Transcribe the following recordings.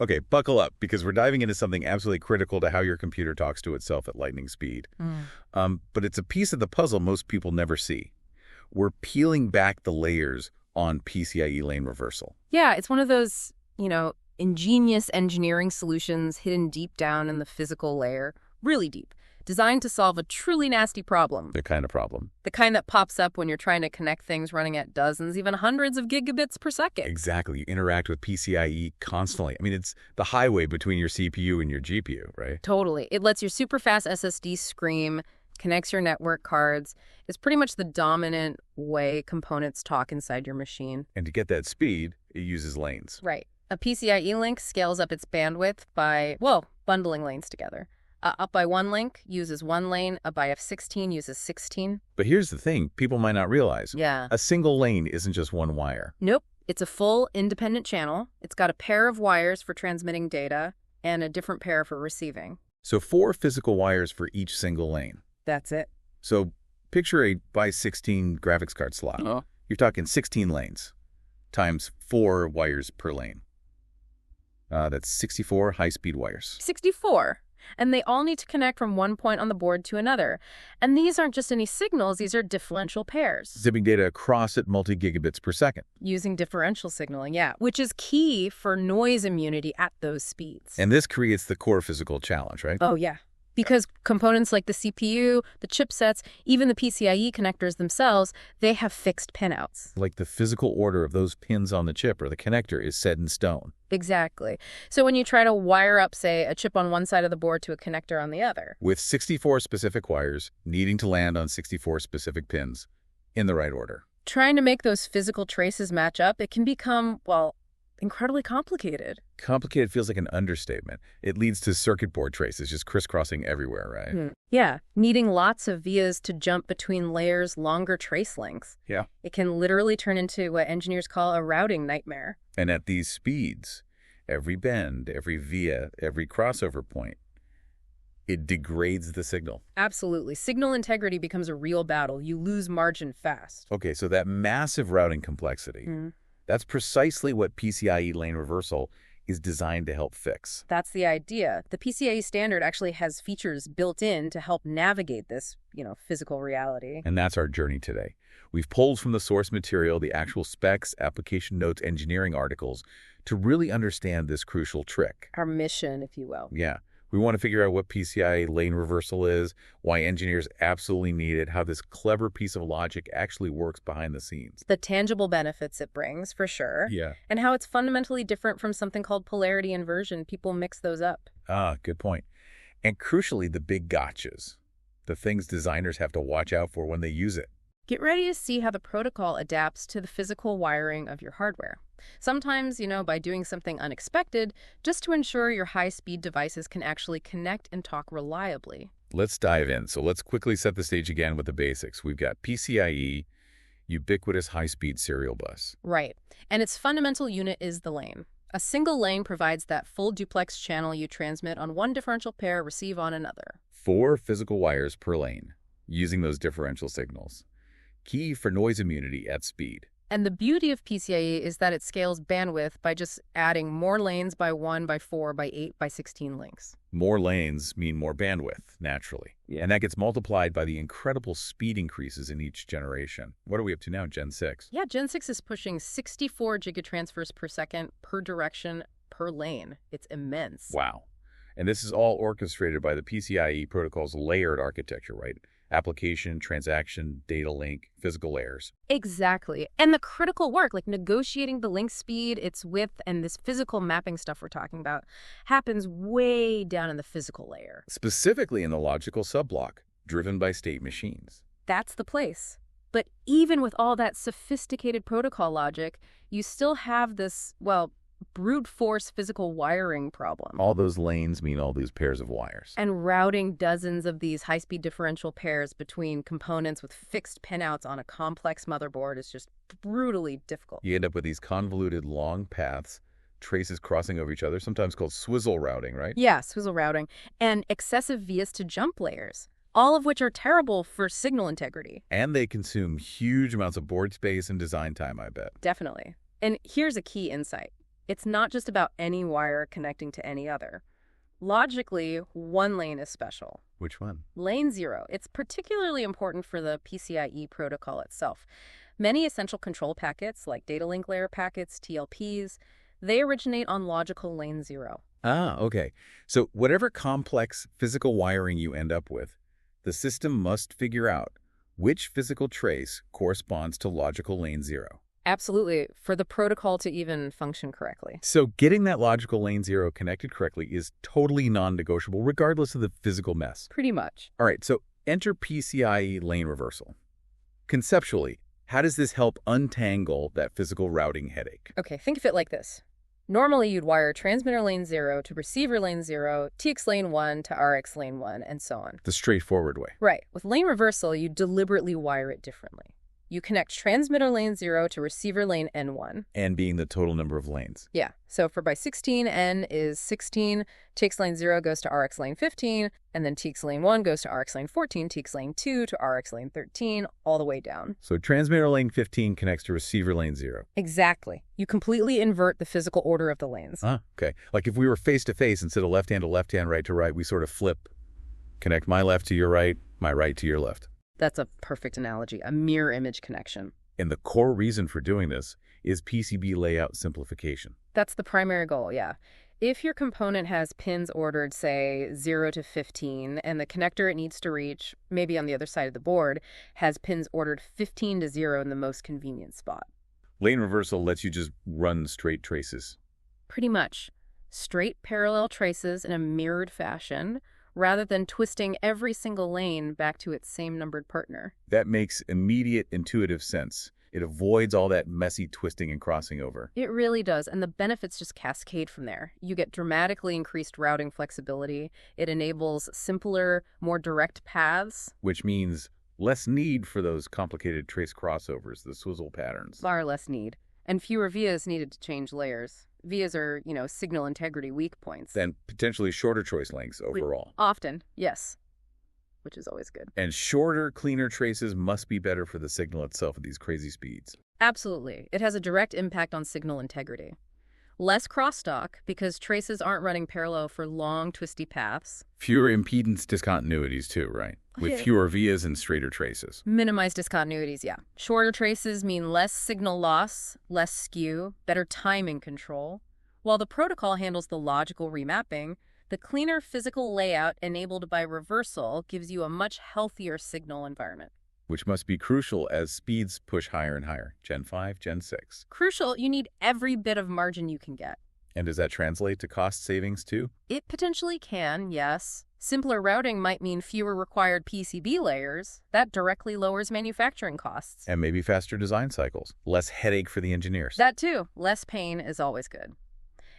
Okay, buckle up, because we're diving into something absolutely critical to how your computer talks to itself at lightning speed. But it's a piece of the puzzle most people never see. We're peeling back the layers on PCIe lane reversal. Yeah, it's one of those, ingenious engineering solutions hidden deep down in the physical layer, really deep, designed to solve a truly nasty problem. The kind of problem. The kind that pops up when you're trying to connect things running at dozens, even hundreds of gigabits per second. Exactly. You interact with PCIe constantly. I mean, it's the highway between your CPU and your GPU, right? Totally. It lets your super fast SSD scream, connects your network cards. It's pretty much the dominant way components talk inside your machine. And to get that speed, it uses lanes. Right. A PCIe link scales up its bandwidth by, bundling lanes together. Up by one link uses one lane, up by F16 uses 16. But here's the thing people might not realize. Yeah. A single lane isn't just one wire. Nope. It's a full independent channel. It's got a pair of wires for transmitting data and a different pair for receiving. So 4 physical wires for each single lane. That's it. So picture a by 16 graphics card slot. You're talking 16 lanes times 4 wires per lane. That's 64 high-speed wires. 64. And they all need to connect from one point on the board to another. And these aren't just any signals, these are differential pairs. Zipping data across at multi-gigabits per second. Using differential signaling, yeah, which is key for noise immunity at those speeds. And this creates the core physical challenge, right? Oh, yeah. Because components like the CPU, the chipsets, even the PCIe connectors themselves, they have fixed pinouts. Like the physical order of those pins on the chip or the connector is set in stone. Exactly. So when you try to wire up, say, a chip on one side of the board to a connector on the other. With 64 specific wires needing to land on 64 specific pins in the right order. Trying to make those physical traces match up, it can become, incredibly complicated. Complicated feels like an understatement. It leads to circuit board traces just crisscrossing everywhere, right? Yeah, needing lots of vias to jump between layers, longer trace lengths. Yeah. It can literally turn into what engineers call a routing nightmare. And at these speeds, every bend, every via, every crossover point, it degrades the signal. Absolutely. Signal integrity becomes a real battle. You lose margin fast. Okay, so that massive routing complexity, that's precisely what PCIe lane reversal is designed to help fix. That's the idea. The PCIe standard actually has features built in to help navigate this, physical reality. And that's our journey today. We've pulled from the source material, the actual specs, application notes, engineering articles, to really understand this crucial trick. Our mission, if you will. Yeah. We want to figure out what PCIe lane reversal is, why engineers absolutely need it, how this clever piece of logic actually works behind the scenes. The tangible benefits it brings, for sure. Yeah. And how it's fundamentally different from something called polarity inversion. People mix those up. Good point. And crucially, the big gotchas, the things designers have to watch out for when they use it. Get ready to see how the protocol adapts to the physical wiring of your hardware. Sometimes, by doing something unexpected, just to ensure your high-speed devices can actually connect and talk reliably. Let's dive in. So let's quickly set the stage again with the basics. We've got PCIe, ubiquitous high-speed serial bus. Right. And its fundamental unit is the lane. A single lane provides that full duplex channel you transmit on one differential pair, receive on another. 4 physical wires per lane, using those differential signals. Key for noise immunity at speed. And the beauty of PCIe is that it scales bandwidth by just adding more lanes by 1, by 4, by 8, by 16 links. More lanes mean more bandwidth, naturally. Yeah. And that gets multiplied by the incredible speed increases in each generation. What are we up to now, Gen 6? Yeah, Gen 6 is pushing 64 gigatransfers per second per direction per lane. It's immense. Wow. And this is all orchestrated by the PCIe protocol's layered architecture, right? Application, transaction, data link, physical layers. Exactly. And the critical work, like negotiating the link speed, its width, and this physical mapping stuff we're talking about, happens way down in the physical layer. Specifically in the logical subblock, driven by state machines. That's the place. But even with all that sophisticated protocol logic, you still have this, brute force physical wiring problem. All those lanes mean all these pairs of wires. And routing dozens of these high-speed differential pairs between components with fixed pinouts on a complex motherboard is just brutally difficult. You end up with these convoluted long paths, traces crossing over each other, sometimes called swizzle routing, right? Yeah, swizzle routing. And excessive vias to jump layers, all of which are terrible for signal integrity. And they consume huge amounts of board space and design time, I bet. Definitely. And here's a key insight. It's not just about any wire connecting to any other. Logically, one lane is special. Which one? Lane 0. It's particularly important for the PCIe protocol itself. Many essential control packets, like data link layer packets, TLPs, they originate on logical lane 0. Ah, okay. So whatever complex physical wiring you end up with, the system must figure out which physical trace corresponds to logical lane 0. Absolutely, for the protocol to even function correctly. So getting that logical lane 0 connected correctly is totally non-negotiable, regardless of the physical mess. Pretty much. All right, so enter PCIe lane reversal. Conceptually, how does this help untangle that physical routing headache? Okay, think of it like this. Normally, you'd wire transmitter lane 0 to receiver lane 0, TX lane 1 to RX lane 1, and so on. The straightforward way. Right. With lane reversal, you deliberately wire it differently. You connect transmitter lane 0 to receiver lane N1. N being the total number of lanes. Yeah. So for by 16, N is 16, TX lane 0 goes to RX lane 15, and then TX lane 1 goes to RX lane 14, TX lane 2 to RX lane 13, all the way down. So transmitter lane 15 connects to receiver lane 0. Exactly. You completely invert the physical order of the lanes. Ah, okay. Like if we were face-to-face instead of left-hand to left-hand, right to right, we sort of flip. Connect my left to your right, my right to your left. That's a perfect analogy, a mirror image connection. And the core reason for doing this is PCB layout simplification. That's the primary goal, yeah. If your component has pins ordered, say, 0 to 15, and the connector it needs to reach, maybe on the other side of the board, has pins ordered 15 to 0 in the most convenient spot. Lane reversal lets you just run straight traces. Pretty much. Straight parallel traces in a mirrored fashion, rather than twisting every single lane back to its same numbered partner. That makes immediate intuitive sense. It avoids all that messy twisting and crossing over. It really does, and the benefits just cascade from there. You get dramatically increased routing flexibility. It enables simpler, more direct paths. Which means less need for those complicated trace crossovers, the swizzle patterns. Far less need. And fewer vias needed to change layers. Vias are, signal integrity weak points. Then potentially shorter choice lengths overall. Often, yes. Which is always good. And shorter, cleaner traces must be better for the signal itself at these crazy speeds. Absolutely. It has a direct impact on signal integrity. Less crosstalk because traces aren't running parallel for long, twisty paths. Fewer impedance discontinuities too, right? With fewer vias and straighter traces. Minimize discontinuities, yeah. Shorter traces mean less signal loss, less skew, better timing control. While the protocol handles the logical remapping, the cleaner physical layout enabled by reversal gives you a much healthier signal environment. Which must be crucial as speeds push higher and higher. Gen 5, Gen 6. Crucial, you need every bit of margin you can get. And does that translate to cost savings too? It potentially can, yes. Simpler routing might mean fewer required PCB layers. That directly lowers manufacturing costs. And maybe faster design cycles. Less headache for the engineers. That too. Less pain is always good.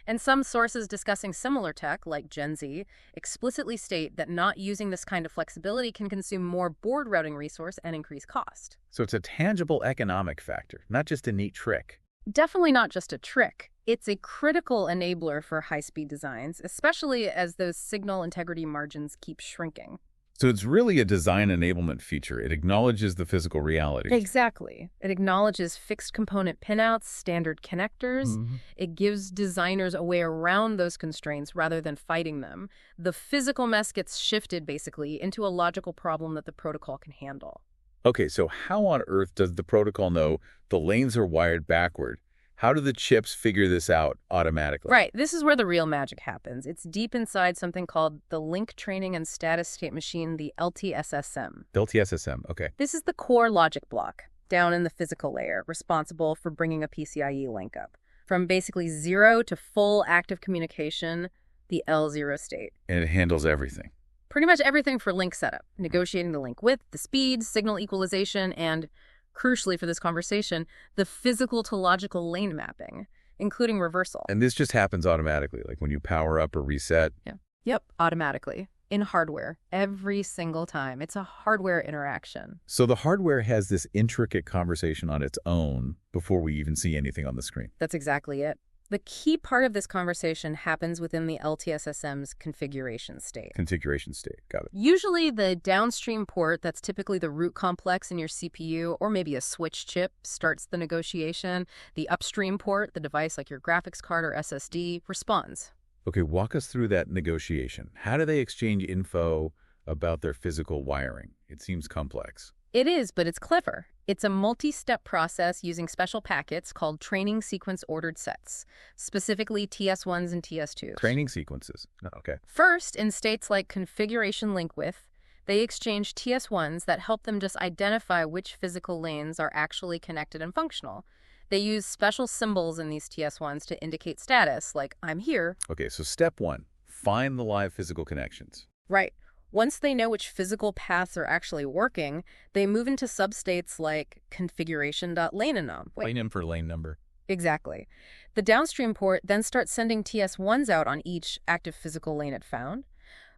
And some sources discussing similar tech, like Gen Z, explicitly state that not using this kind of flexibility can consume more board routing resource and increase cost. So it's a tangible economic factor, not just a neat trick. Definitely not just a trick. It's a critical enabler for high-speed designs, especially as those signal integrity margins keep shrinking. So it's really a design enablement feature. It acknowledges the physical reality. Exactly. It acknowledges fixed component pinouts, standard connectors. It gives designers a way around those constraints rather than fighting them. The physical mess gets shifted, basically, into a logical problem that the protocol can handle. Okay, so how on earth does the protocol know the lanes are wired backward? How do the chips figure this out automatically? Right. This is where the real magic happens. It's deep inside something called the Link Training and Status State Machine, the LTSSM. LTSSM, okay. This is the core logic block down in the physical layer, responsible for bringing a PCIe link up. From basically 0 to full active communication, the L0 state. And it handles everything. Pretty much everything for link setup, negotiating the link width, the speed, signal equalization, and crucially for this conversation, the physical to logical lane mapping, including reversal. And this just happens automatically, like when you power up or reset? Yeah. Yep, automatically. In hardware, every single time. It's a hardware interaction. So the hardware has this intricate conversation on its own before we even see anything on the screen. That's exactly it. The key part of this conversation happens within the LTSSM's configuration state. Configuration state. Got it. Usually the downstream port, that's typically the root complex in your CPU or maybe a switch chip, starts the negotiation. The upstream port, the device like your graphics card or SSD, responds. Okay, walk us through that negotiation. How do they exchange info about their physical wiring? It seems complex. It is, but it's clever. It's a multi-step process using special packets called training sequence ordered sets, specifically TS1s and TS2s. Training sequences. Oh, okay. First, in states like configuration link width, they exchange TS1s that help them just identify which physical lanes are actually connected and functional. They use special symbols in these TS1s to indicate status, like I'm here. Okay, so step one, find the live physical connections. Right. Once they know which physical paths are actually working, they move into substates like configuration.laneanom. Lane for lane number. Exactly. The downstream port then starts sending TS1s out on each active physical lane it found.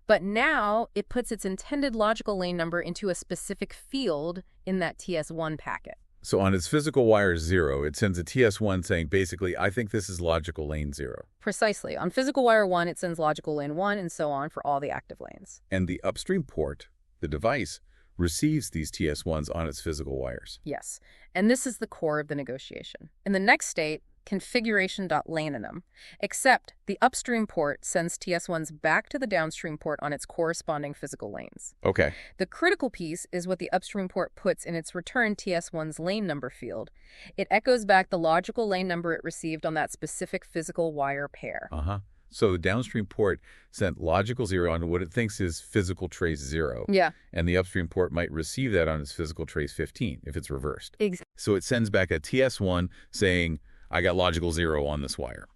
But now it puts its intended logical lane number into a specific field in that TS1 packet. So on its physical wire 0, it sends a TS1 saying, basically, I think this is logical lane 0. Precisely. On physical wire 1, it sends logical lane 1 and so on for all the active lanes. And the upstream port, the device, receives these TS1s on its physical wires. Yes. And this is the core of the negotiation. In the next state, configuration.laneanom, except the upstream port sends TS1s back to the downstream port on its corresponding physical lanes. Okay. The critical piece is what the upstream port puts in its return TS1's lane number field. It echoes back the logical lane number it received on that specific physical wire pair. So the downstream port sent logical 0 on what it thinks is physical trace 0. Yeah. And the upstream port might receive that on its physical trace 15 if it's reversed. Exactly. So it sends back a TS1 saying, I got logical 0 on this wire.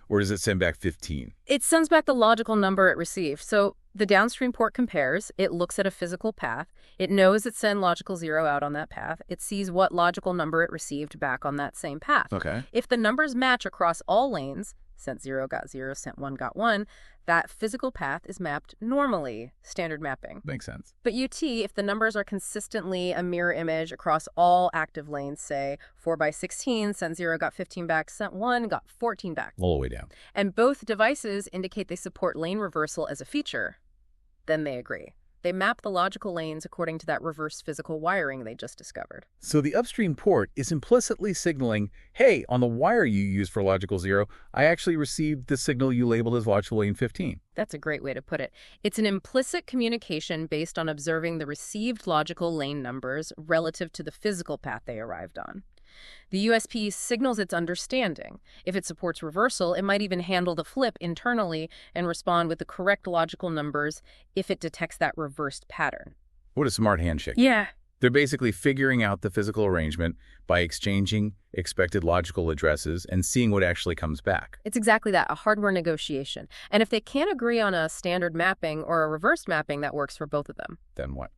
Or does it send back 15? It sends back the logical number it received. So the downstream port compares. It looks at a physical path. It knows it sent logical 0 out on that path. It sees what logical number it received back on that same path. Okay. If the numbers match across all lanes, sent 0 got 0, sent 1 got 1, that physical path is mapped normally, standard mapping. Makes sense. But if the numbers are consistently a mirror image across all active lanes, say 4 by 16, sent 0 got 15 back, sent 1 got 14 back. All the way down. And both devices indicate they support lane reversal as a feature, then they agree. They map the logical lanes according to that reverse physical wiring they just discovered. So the upstream port is implicitly signaling, hey, on the wire you used for logical 0, I actually received the signal you labeled as logical lane 15. That's a great way to put it. It's an implicit communication based on observing the received logical lane numbers relative to the physical path they arrived on. The USP signals its understanding. If it supports reversal, it might even handle the flip internally and respond with the correct logical numbers if it detects that reversed pattern. What a smart handshake. Yeah. They're basically figuring out the physical arrangement by exchanging expected logical addresses and seeing what actually comes back. It's exactly that, a hardware negotiation. And if they can't agree on a standard mapping or a reversed mapping that works for both of them. Then what?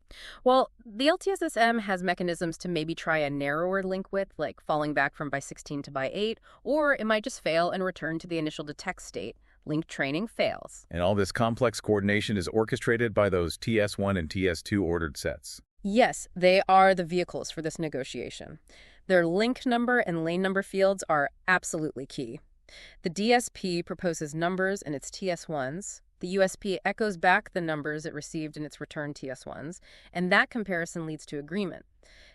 Well, the LTSSM has mechanisms to maybe try a narrower link width, like falling back from by 16 to by 8, or it might just fail and return to the initial detect state. Link training fails. And all this complex coordination is orchestrated by those TS1 and TS2 ordered sets. Yes, they are the vehicles for this negotiation. Their link number and lane number fields are absolutely key. The DSP proposes numbers in its TS1s. The USP echoes back the numbers it received in its return TS1s, and that comparison leads to agreement.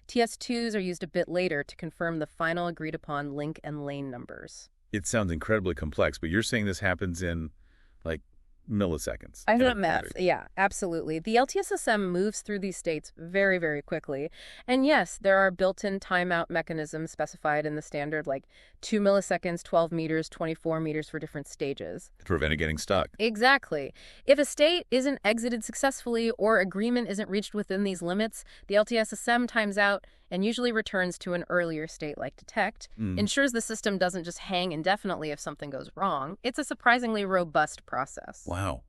TS2s are used a bit later to confirm the final agreed-upon link and lane numbers. It sounds incredibly complex, but you're saying this happens in, like, milliseconds. I've done math. Yeah, absolutely. The LTSSM moves through these states very, very quickly. And yes, there are built-in timeout mechanisms specified in the standard, like 2 milliseconds, 12 meters, 24 meters for different stages. To prevent it getting stuck. Exactly. If a state isn't exited successfully or agreement isn't reached within these limits, the LTSSM times out and usually returns to an earlier state like detect, ensures the system doesn't just hang indefinitely if something goes wrong. It's a surprisingly robust process. Wow.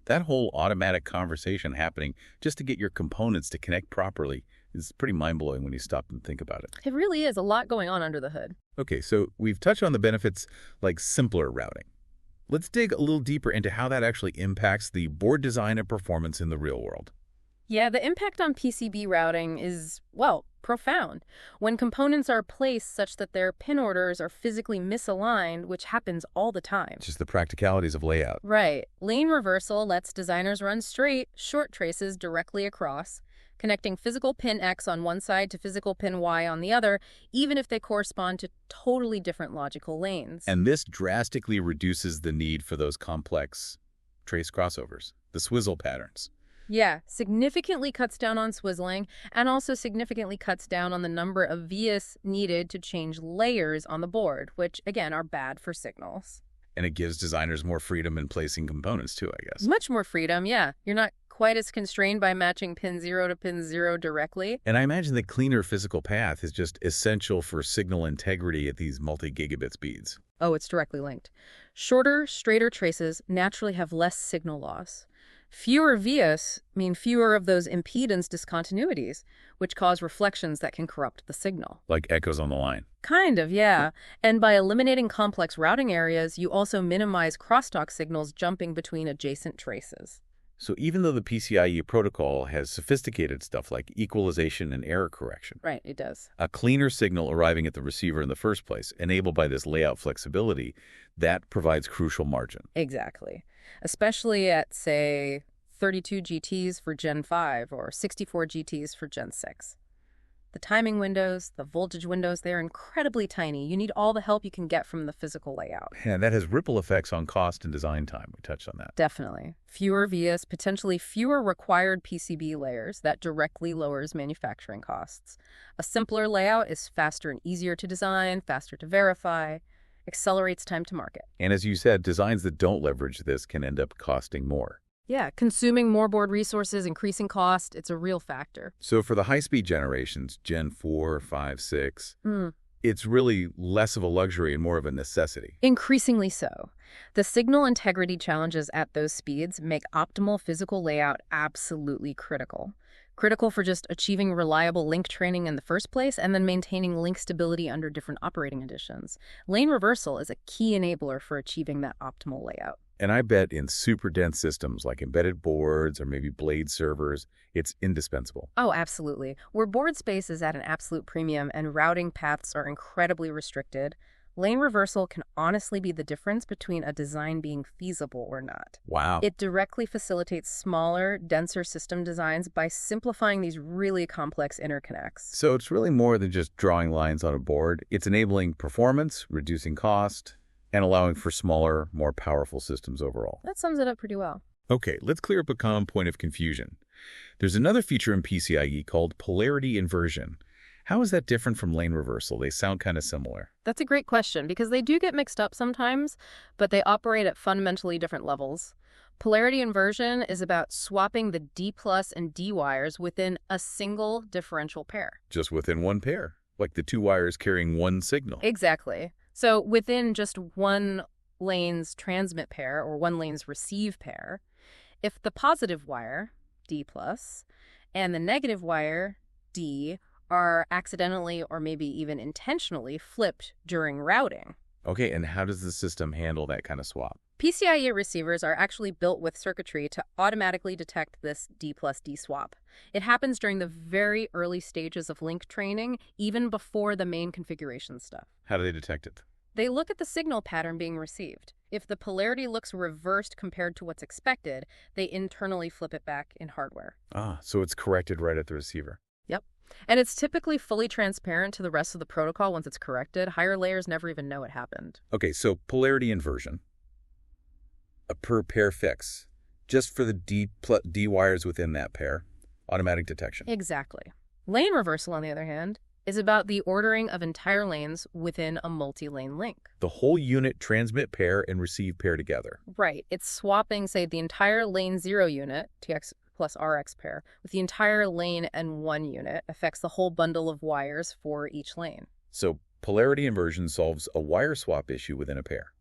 That whole automatic conversation happening just to get your components to connect properly is pretty mind-blowing when you stop and think about it. It really is a lot going on under the hood. Okay, so we've touched on the benefits like simpler routing. Let's dig a little deeper into how that actually impacts the board design and performance in the real world. Yeah, the impact on PCB routing is, well, profound. When components are placed such that their pin orders are physically misaligned, which happens all the time. Just the practicalities of layout. Right. Lane reversal lets designers run straight, short traces directly across, connecting physical pin X on one side to physical pin Y on the other, even if they correspond to totally different logical lanes. And this drastically reduces the need for those complex trace crossovers, the swizzle patterns. Yeah, significantly cuts down on swizzling and also significantly cuts down on the number of vias needed to change layers on the board, which, again, are bad for signals. And it gives designers more freedom in placing components, too, I guess. Much more freedom, yeah. You're not quite as constrained by matching pin 0 to pin 0 directly. And I imagine the cleaner physical path is just essential for signal integrity at these multi-gigabit speeds. Oh, it's directly linked. Shorter, straighter traces naturally have less signal loss. Fewer vias mean fewer of those impedance discontinuities, which cause reflections that can corrupt the signal. Like echoes on the line. Kind of, yeah. And by eliminating complex routing areas, you also minimize crosstalk signals jumping between adjacent traces. So even though the PCIe protocol has sophisticated stuff like equalization and error correction, Right, it does. a cleaner signal arriving at the receiver in the first place, enabled by this layout flexibility, that provides crucial margin. Exactly. Especially at, say, 32 GTs for Gen 5 or 64 GTs for Gen 6. The timing windows, the voltage windows, they're incredibly tiny. You need all the help you can get from the physical layout. And that has ripple effects on cost and design time. We touched on that. Definitely. Fewer vias, potentially fewer required PCB layers. That directly lowers manufacturing costs. A simpler layout is faster and easier to design, faster to verify, accelerates time to market. And as you said, designs that don't leverage this can end up costing more. Yeah, consuming more board resources, increasing cost, it's a real factor. So for the high-speed generations, Gen 4, 5, 6, it's really less of a luxury and more of a necessity. Increasingly so. The signal integrity challenges at those speeds make optimal physical layout absolutely critical. Critical for just achieving reliable link training in the first place and then maintaining link stability under different operating conditions. Lane reversal is a key enabler for achieving that optimal layout. And I bet in super dense systems like embedded boards or maybe blade servers, it's indispensable. Oh, absolutely. Where board space is at an absolute premium and routing paths are incredibly restricted, lane reversal can honestly be the difference between a design being feasible or not. Wow. It directly facilitates smaller, denser system designs by simplifying these really complex interconnects. So it's really more than just drawing lines on a board. It's enabling performance, reducing cost, and allowing for smaller, more powerful systems overall. That sums it up pretty well. Okay, let's clear up a common point of confusion. There's another feature in PCIe called polarity inversion. How is that different from lane reversal? They sound kind of similar. That's a great question because they do get mixed up sometimes, but they operate at fundamentally different levels. Polarity inversion is about swapping the D plus and D wires within a single differential pair. Just within one pair, like the two wires carrying one signal. Exactly. So within just one lane's transmit pair or one lane's receive pair, if the positive wire, D plus, and the negative wire, D, are accidentally or maybe even intentionally flipped during routing. Okay, and how does the system handle that kind of swap? PCIe receivers are actually built with circuitry to automatically detect this D plus D swap. It happens during the very early stages of link training, even before the main configuration stuff. How do they detect it? They look at the signal pattern being received. If the polarity looks reversed compared to what's expected, they internally flip it back in hardware. Ah, so it's corrected right at the receiver. Yep. And it's typically fully transparent to the rest of the protocol once it's corrected. Higher layers never even know it happened. Okay, so polarity inversion. A per pair fix, just for the D wires within that pair. Automatic detection. Exactly. Lane reversal, on the other hand, is about the ordering of entire lanes within a multi-lane link. The whole unit transmit pair and receive pair together. Right. It's swapping, say, the entire lane 0 unit, TX plus RX pair, with the entire lane N1 unit, affects the whole bundle of wires for each lane. So polarity inversion solves a wire swap issue within a pair.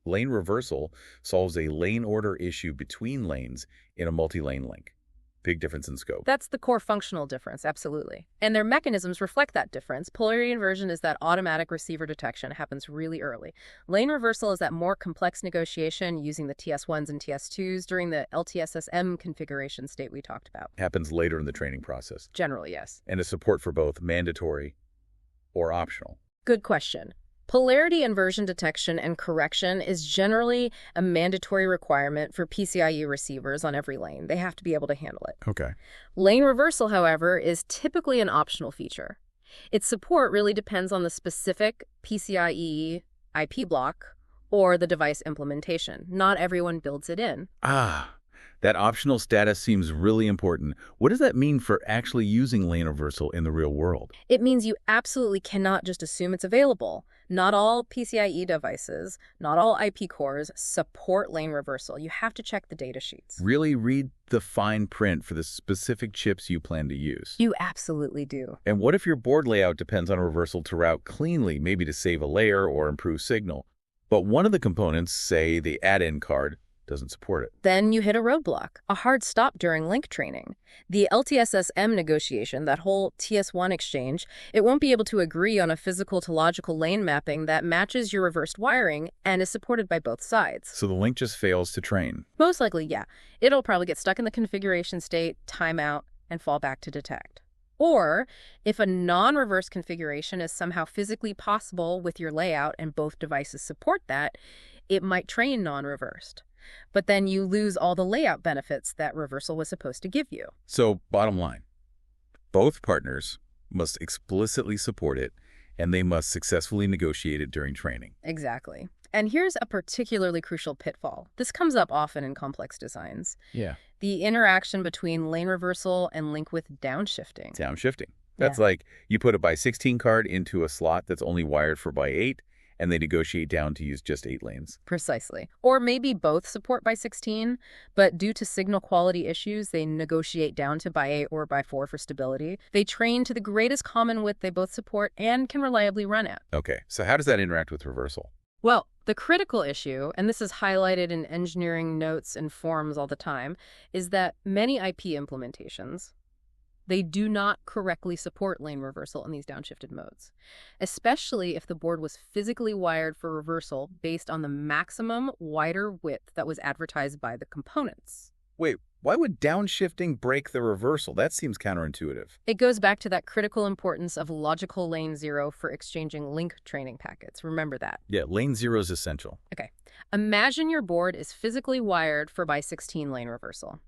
Lane reversal solves a lane order issue between lanes in a multi-lane link. Big difference in scope. That's the core functional difference, absolutely. And their mechanisms reflect that difference. Polarity inversion is that automatic receiver detection. It happens really early. Lane reversal is that more complex negotiation using the TS1s and TS2s during the LTSSM configuration state we talked about. Happens later in the training process. Generally, yes. And is support for both mandatory or optional? Good question. Polarity inversion detection and correction is generally a mandatory requirement for PCIe receivers on every lane. They have to be able to handle it. Okay. Lane reversal, however, is typically an optional feature. Its support really depends on the specific PCIe IP block or the device implementation. Not everyone builds it in. That optional status seems really important. What does that mean for actually using lane reversal in the real world? It means you absolutely cannot just assume it's available. Not all PCIe devices, not all IP cores support lane reversal. You have to check the data sheets. Really read the fine print for the specific chips you plan to use. You absolutely do. And what if your board layout depends on reversal to route cleanly, maybe to save a layer or improve signal? But one of the components, say the add-in card, doesn't support it. Then you hit a roadblock, a hard stop during link training. The LTSSM negotiation, that whole TS1 exchange, it won't be able to agree on a physical to logical lane mapping that matches your reversed wiring and is supported by both sides. So the link just fails to train. Most likely, yeah. It'll probably get stuck in the configuration state, timeout, and fall back to detect. Or, if a non-reverse configuration is somehow physically possible with your layout and both devices support that, it might train non-reversed. But then you lose all the layout benefits that reversal was supposed to give you. So, bottom line, both partners must explicitly support it, and they must successfully negotiate it during training. Exactly. And here's a particularly crucial pitfall. This comes up often in complex designs. Yeah. The interaction between lane reversal and link width downshifting. Downshifting. That's like you put a by 16 card into a slot that's only wired for by 8, and they negotiate down to use just 8 lanes. Precisely. Or maybe both support by 16, but due to signal quality issues, they negotiate down to by 8 or by 4 for stability. They train to the greatest common width they both support and can reliably run at. Okay, so how does that interact with reversal? Well, the critical issue, and this is highlighted in engineering notes and forums all the time, is that many IP implementations, they do not correctly support lane reversal in these downshifted modes, especially if the board was physically wired for reversal based on the maximum wider width that was advertised by the components. Wait, why would downshifting break the reversal? That seems counterintuitive. It goes back to that critical importance of logical lane 0 for exchanging link training packets. Remember that. Yeah, lane 0 is essential. Okay. Imagine your board is physically wired for by 16 lane reversal.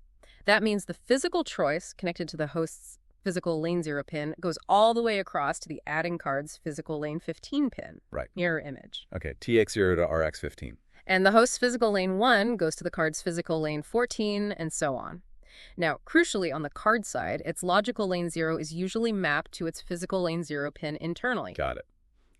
That means the physical choice connected to the host's physical lane 0 pin goes all the way across to the adding card's physical lane 15 pin. Right. Mirror image. Okay, TX0 to RX15. And the host's physical lane 1 goes to the card's physical lane 14, and so on. Now, crucially, on the card side, its logical lane 0 is usually mapped to its physical lane 0 pin internally. Got it.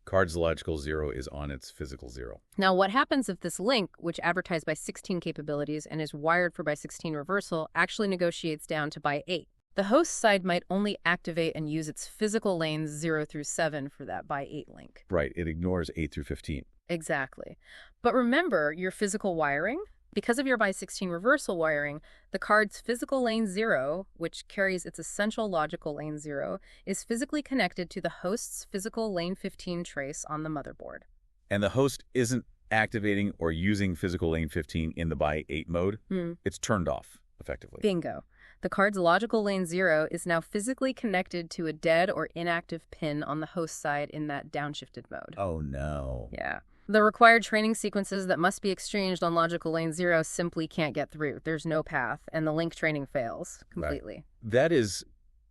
Card's logical 0 is on its physical 0. Now, what happens if this link, which advertised by 16 capabilities and is wired for by 16 reversal, actually negotiates down to by 8? The host side might only activate and use its physical lanes 0 through 7 for that by 8 link. Right, it ignores 8 through 15. Exactly. But remember, your physical wiring? Because of your by 16 reversal wiring, the card's physical lane 0, which carries its essential logical lane 0, is physically connected to the host's physical lane 15 trace on the motherboard. And the host isn't activating or using physical lane 15 in the by 8 mode. It's turned off, effectively. Bingo. The card's logical lane 0 is now physically connected to a dead or inactive pin on the host side in that downshifted mode. Oh, no. Yeah. The required training sequences that must be exchanged on logical lane 0 simply can't get through. There's no path, and the link training fails completely. Right.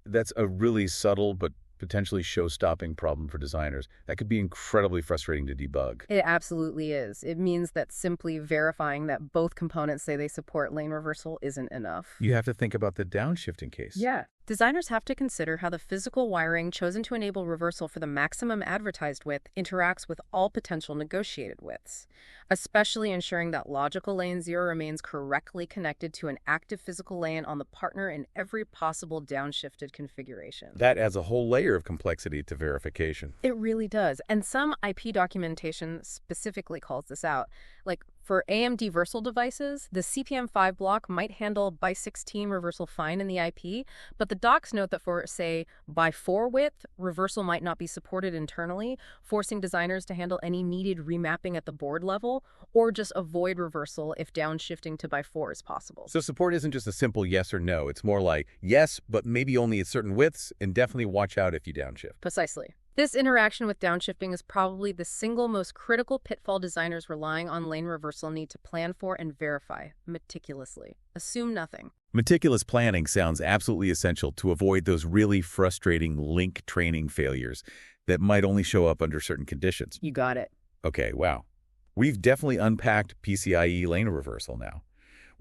That's a really subtle but potentially show-stopping problem for designers. That could be incredibly frustrating to debug. It absolutely is. It means that simply verifying that both components say they support lane reversal isn't enough. You have to think about the downshifting case. Yeah. Designers have to consider how the physical wiring chosen to enable reversal for the maximum advertised width interacts with all potential negotiated widths, especially ensuring that logical lane 0 remains correctly connected to an active physical lane on the partner in every possible downshifted configuration. That adds a whole layer of complexity to verification. It really does. And some IP documentation specifically calls this out. Like, For AMD Versal devices, the CPM5 block might handle by 16 reversal fine in the IP, but the docs note that for, say, by 4 width, reversal might not be supported internally, forcing designers to handle any needed remapping at the board level, or just avoid reversal if downshifting to by 4 is possible. So support isn't just a simple yes or no. It's more like yes, but maybe only at certain widths, and definitely watch out if you downshift. Precisely. This interaction with downshifting is probably the single most critical pitfall designers relying on lane reversal need to plan for and verify meticulously. Assume nothing. Meticulous planning sounds absolutely essential to avoid those really frustrating link training failures that might only show up under certain conditions. You got it. Okay, wow. We've definitely unpacked PCIe lane reversal now.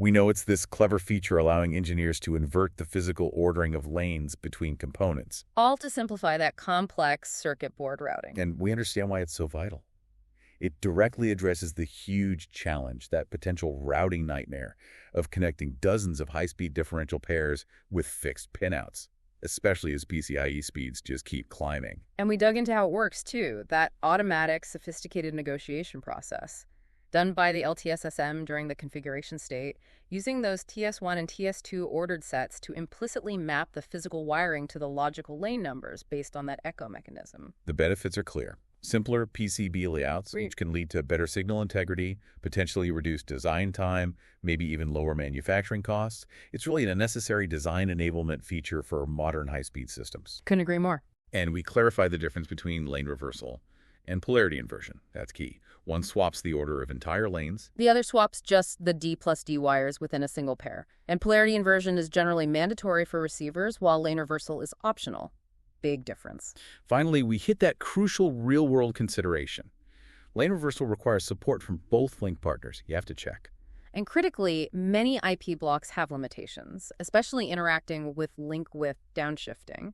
We know it's this clever feature allowing engineers to invert the physical ordering of lanes between components. All to simplify that complex circuit board routing. And we understand why it's so vital. It directly addresses the huge challenge, that potential routing nightmare of connecting dozens of high-speed differential pairs with fixed pinouts, especially as PCIe speeds just keep climbing. And we dug into how it works, too, that automatic, sophisticated negotiation process. Done by the LTSSM during the configuration state, using those TS1 and TS2 ordered sets to implicitly map the physical wiring to the logical lane numbers based on that echo mechanism. The benefits are clear. Simpler PCB layouts, which can lead to better signal integrity, potentially reduced design time, maybe even lower manufacturing costs. It's really a necessary design enablement feature for modern high-speed systems. Couldn't agree more. And we clarify the difference between lane reversal and polarity inversion. That's key. One swaps the order of entire lanes. The other swaps just the D plus D wires within a single pair. And polarity inversion is generally mandatory for receivers, while lane reversal is optional. Big difference. Finally, we hit that crucial real-world consideration. Lane reversal requires support from both link partners. You have to check. And critically, many IP blocks have limitations, especially interacting with link width downshifting.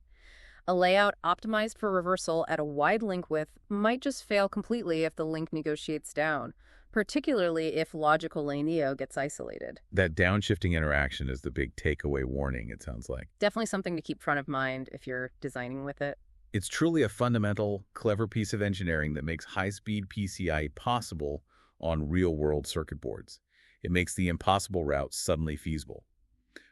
A layout optimized for reversal at a wide link width might just fail completely if the link negotiates down, particularly if logical lane EO gets isolated. That downshifting interaction is the big takeaway warning, it sounds like. Definitely something to keep front of mind if you're designing with it. It's truly a fundamental, clever piece of engineering that makes high-speed PCI possible on real-world circuit boards. It makes the impossible route suddenly feasible.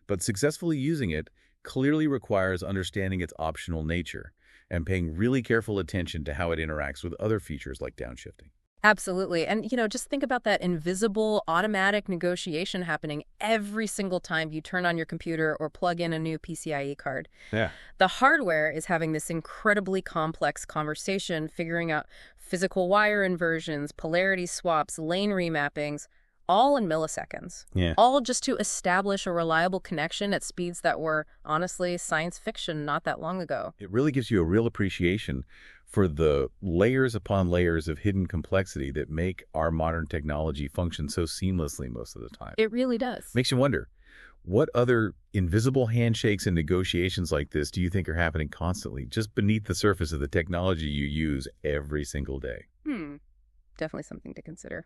But successfully using it clearly requires understanding its optional nature and paying really careful attention to how it interacts with other features like downshifting. Absolutely. And, just think about that invisible automatic negotiation happening every single time you turn on your computer or plug in a new PCIe card. Yeah. The hardware is having this incredibly complex conversation, figuring out physical wire inversions, polarity swaps, lane remappings, all in milliseconds. Yeah. All just to establish a reliable connection at speeds that were, honestly, science fiction not that long ago. It really gives you a real appreciation for the layers upon layers of hidden complexity that make our modern technology function so seamlessly most of the time. It really does. Makes you wonder, what other invisible handshakes and negotiations like this do you think are happening constantly, just beneath the surface of the technology you use every single day? Definitely something to consider.